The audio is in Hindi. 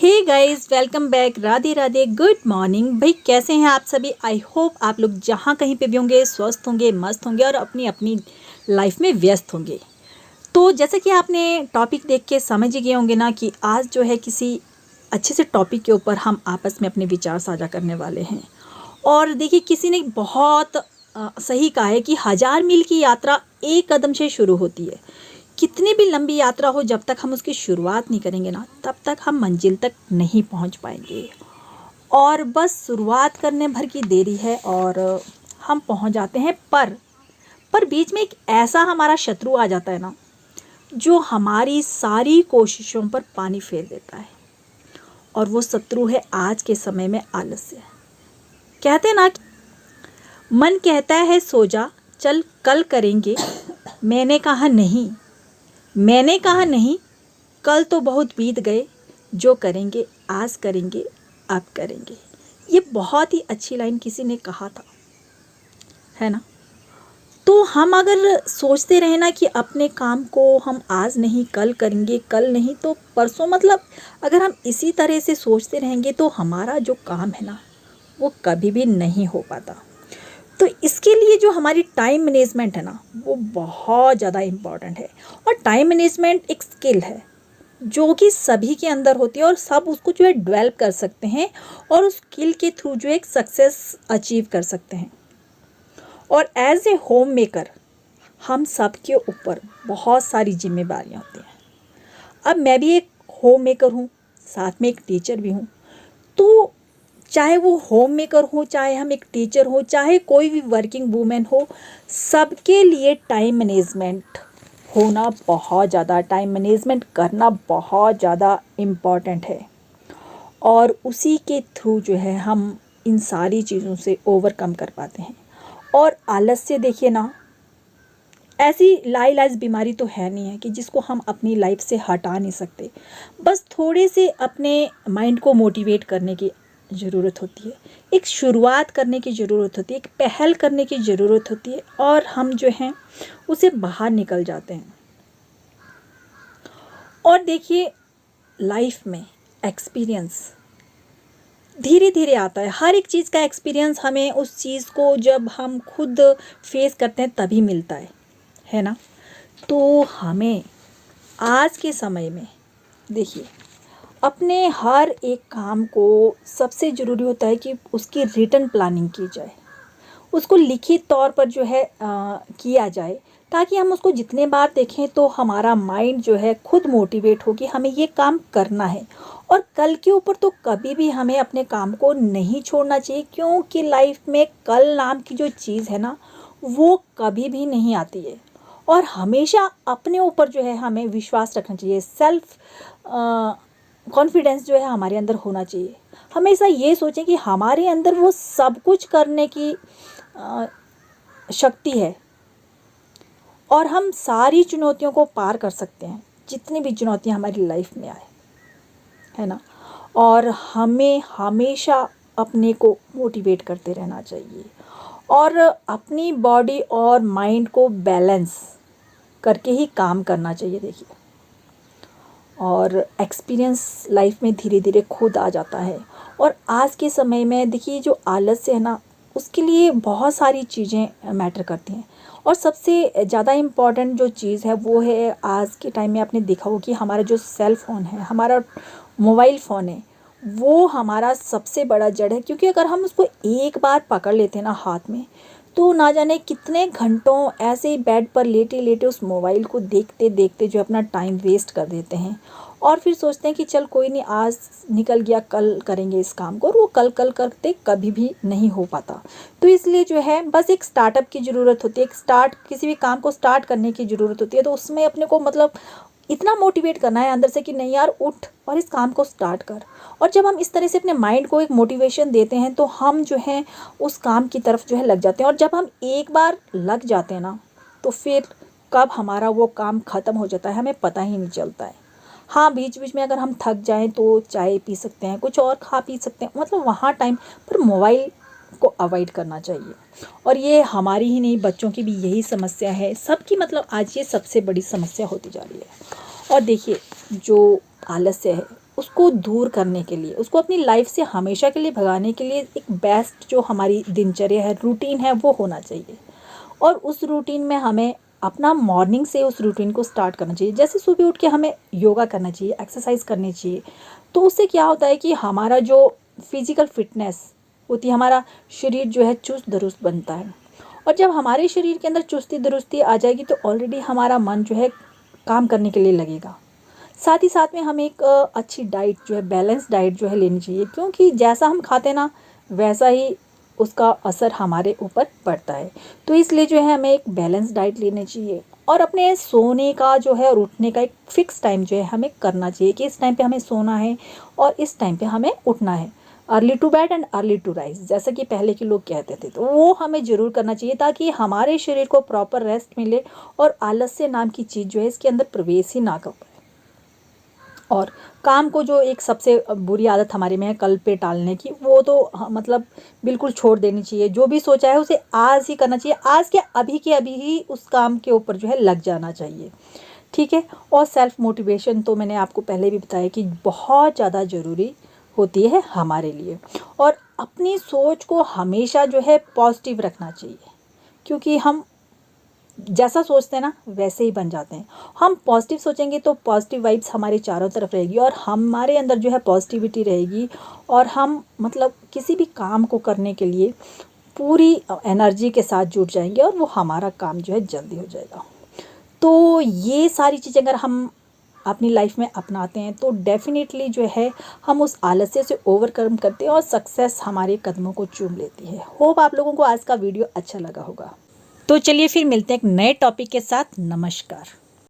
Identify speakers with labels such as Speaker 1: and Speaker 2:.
Speaker 1: हे guys, welcome back. Radhe Radhe, good morning भाई। कैसे हैं आप सभी? आई होप आप लोग जहाँ कहीं पे भी होंगे स्वस्थ होंगे, मस्त होंगे और अपनी अपनी लाइफ में व्यस्त होंगे। तो जैसे कि आपने टॉपिक देख के समझ ही गए होंगे ना कि आज जो है किसी अच्छे से टॉपिक के ऊपर हम आपस में अपने विचार साझा करने वाले हैं। और देखिए, किसी ने बहुत सही कहा है कि 1000 मील की यात्रा एक कदम से शुरू होती है। कितनी भी लंबी यात्रा हो, जब तक हम उसकी शुरुआत नहीं करेंगे ना, तब तक हम मंजिल तक नहीं पहुंच पाएंगे। और बस शुरुआत करने भर की देरी है और हम पहुंच जाते हैं। पर बीच में एक ऐसा हमारा शत्रु आ जाता है ना, जो हमारी सारी कोशिशों पर पानी फेर देता है। और वो शत्रु है आज के समय में आलस्य। कहते हैं ना, मन कहता है सो जा, चल कल करेंगे। मैंने कहा नहीं, मैंने कहा नहीं, कल तो बहुत बीत गए। जो करेंगे आज करेंगे, अब करेंगे। ये बहुत ही अच्छी लाइन किसी ने कहा था, है ना। तो हम अगर सोचते रहे ना कि अपने काम को हम आज नहीं कल करेंगे, कल नहीं तो परसों, मतलब अगर हम इसी तरह से सोचते रहेंगे तो हमारा जो काम है ना, वो कभी भी नहीं हो पाता। तो इसके लिए जो हमारी टाइम मैनेजमेंट है ना, वो बहुत ज़्यादा इम्पॉर्टेंट है। और टाइम मैनेजमेंट एक स्किल है जो कि सभी के अंदर होती है और सब उसको जो है डेवलप कर सकते हैं और उस स्किल के थ्रू जो एक सक्सेस अचीव कर सकते हैं। और एज ए होम मेकर हम सब के ऊपर बहुत सारी जिम्मेदारियां होती हैं। अब मैं भी एक होम मेकर हूँ, साथ में एक टीचर भी हूँ। तो चाहे वो होम मेकर हो, चाहे हम एक टीचर हो, चाहे कोई भी वर्किंग वूमेन हो, सबके लिए टाइम मैनेजमेंट होना बहुत ज़्यादा, टाइम मैनेजमेंट करना बहुत ज़्यादा इम्पॉर्टेंट है। और उसी के थ्रू जो है हम इन सारी चीज़ों से ओवरकम कर पाते हैं। और आलस्य देखिए ना, ऐसी लाइलाज बीमारी तो है नहीं है कि जिसको हम अपनी लाइफ से हटा नहीं सकते। बस थोड़े से अपने माइंड को मोटिवेट करने की ज़रूरत होती है, एक शुरुआत करने की ज़रूरत होती है, एक पहल करने की ज़रूरत होती है और हम जो हैं उसे बाहर निकल जाते हैं। और देखिए, लाइफ में एक्सपीरियंस धीरे धीरे आता है। हर एक चीज़ का एक्सपीरियंस हमें उस चीज़ को जब हम खुद फेस करते हैं तभी मिलता है ना। तो हमें आज के समय में देखिए, अपने हर एक काम को सबसे ज़रूरी होता है कि उसकी रिटन प्लानिंग की जाए, उसको लिखित तौर पर जो है किया जाए, ताकि हम उसको जितने बार देखें तो हमारा माइंड जो है खुद मोटिवेट हो कि हमें ये काम करना है। और कल के ऊपर तो कभी भी हमें अपने काम को नहीं छोड़ना चाहिए, क्योंकि लाइफ में कल नाम की जो चीज़ है ना, वो कभी भी नहीं आती है। और हमेशा अपने ऊपर जो है हमें विश्वास रखना चाहिए, सेल्फ कॉन्फिडेंस जो है हमारे अंदर होना चाहिए। हमेशा ये सोचें कि हमारे अंदर वो सब कुछ करने की शक्ति है और हम सारी चुनौतियों को पार कर सकते हैं, जितनी भी चुनौतियां हमारी लाइफ में आए, है ना। और हमें हमेशा अपने को मोटिवेट करते रहना चाहिए और अपनी बॉडी और माइंड को बैलेंस करके ही काम करना चाहिए। देखिए, और एक्सपीरियंस लाइफ में धीरे धीरे खुद आ जाता है। और आज के समय में देखिए, जो आलस्य है ना, उसके लिए बहुत सारी चीज़ें मैटर करती हैं। और सबसे ज़्यादा इम्पॉर्टेंट जो चीज़ है वो है, आज के टाइम में आपने देखा हो कि हमारा जो सेल फ़ोन है, हमारा मोबाइल फ़ोन है, वो हमारा सबसे बड़ा जड़ है। क्योंकि अगर हम उसको एक बार पकड़ लेते हैं ना हाथ में, तो ना जाने कितने घंटों ऐसे ही बेड पर लेटे लेटे उस मोबाइल को देखते देखते जो अपना टाइम वेस्ट कर देते हैं। और फिर सोचते हैं कि चल कोई नहीं, आज निकल गया, कल करेंगे इस काम को, और वो कल कल करते कभी भी नहीं हो पाता। तो इसलिए जो है बस एक स्टार्टअप की ज़रूरत होती है, किसी भी काम को स्टार्ट करने की ज़रूरत होती है। तो उसमें अपने को मतलब इतना मोटिवेट करना है अंदर से कि नहीं यार, उठ और इस काम को स्टार्ट कर। और जब हम इस तरह से अपने माइंड को एक मोटिवेशन देते हैं तो हम जो है उस काम की तरफ जो है लग जाते हैं। और जब हम एक बार लग जाते हैं ना, तो फिर कब हमारा वो काम ख़त्म हो जाता है हमें पता ही नहीं चलता है। हाँ, बीच बीच में अगर हम थक जाएं तो चाय पी सकते हैं, कुछ और खा पी सकते हैं, मतलब वहाँ टाइम पर मोबाइल को अवॉइड करना चाहिए। और ये हमारी ही नहीं, बच्चों की भी यही समस्या है, सबकी, मतलब आज ये सबसे बड़ी समस्या होती जा रही है। और देखिए, जो आलस्य है उसको दूर करने के लिए, उसको अपनी लाइफ से हमेशा के लिए भगाने के लिए एक बेस्ट जो हमारी दिनचर्या है, रूटीन है, वो होना चाहिए। और उस रूटीन में हमें अपना मॉर्निंग से उस रूटीन को स्टार्ट करना चाहिए। जैसे सुबह उठ के हमें योगा करना चाहिए, एक्सरसाइज करनी चाहिए। तो उससे क्या होता है कि हमारा जो फिजिकल फिटनेस होती है, हमारा शरीर जो है चुस्त दुरुस्त बनता है। और जब हमारे शरीर के अंदर चुस्ती दुरुस्ती आ जाएगी तो ऑलरेडी हमारा मन जो है काम करने के लिए लगेगा। साथ ही साथ में हमें एक अच्छी डाइट जो है, बैलेंस डाइट जो है लेनी चाहिए, क्योंकि जैसा हम खाते ना वैसा ही उसका असर हमारे ऊपर पड़ता है। तो इसलिए जो है हमें एक बैलेंस डाइट लेनी चाहिए और अपने सोने का जो है और उठने का एक फ़िक्स टाइम जो है हमें करना चाहिए कि इस टाइम पे हमें सोना है और इस टाइम पे हमें उठना है। Early to bed and early to rise, जैसा कि पहले के लोग कहते थे, तो वो हमें ज़रूर करना चाहिए ताकि हमारे शरीर को प्रॉपर रेस्ट मिले और आलस्य नाम की चीज़ जो है इसके अंदर प्रवेश ही ना कर पाए। और काम को जो एक सबसे बुरी आदत हमारे में है कल पे टालने की, वो तो मतलब बिल्कुल छोड़ देनी चाहिए। जो भी सोचा है उसे आज ही करना चाहिए, आज के अभी ही उस काम के ऊपर जो है लग जाना चाहिए, ठीक है। और सेल्फ मोटिवेशन तो मैंने आपको पहले भी बताया कि बहुत ज़्यादा ज़रूरी होती है हमारे लिए। और अपनी सोच को हमेशा जो है पॉजिटिव रखना चाहिए, क्योंकि हम जैसा सोचते हैं ना वैसे ही बन जाते हैं। हम पॉजिटिव सोचेंगे तो पॉजिटिव वाइब्स हमारे चारों तरफ रहेगी और हमारे अंदर जो है पॉजिटिविटी रहेगी और हम मतलब किसी भी काम को करने के लिए पूरी एनर्जी के साथ जुट जाएंगे और वो हमारा काम जो है जल्दी हो जाएगा। तो ये सारी चीज़ें अगर हम अपनी लाइफ में अपनाते हैं तो डेफिनेटली जो है हम उस आलस्य से ओवरकम करते हैं और सक्सेस हमारे कदमों को चूम लेती है। होप आप लोगों को आज का वीडियो अच्छा लगा होगा। तो चलिए फिर मिलते हैं एक नए टॉपिक के साथ। नमस्कार।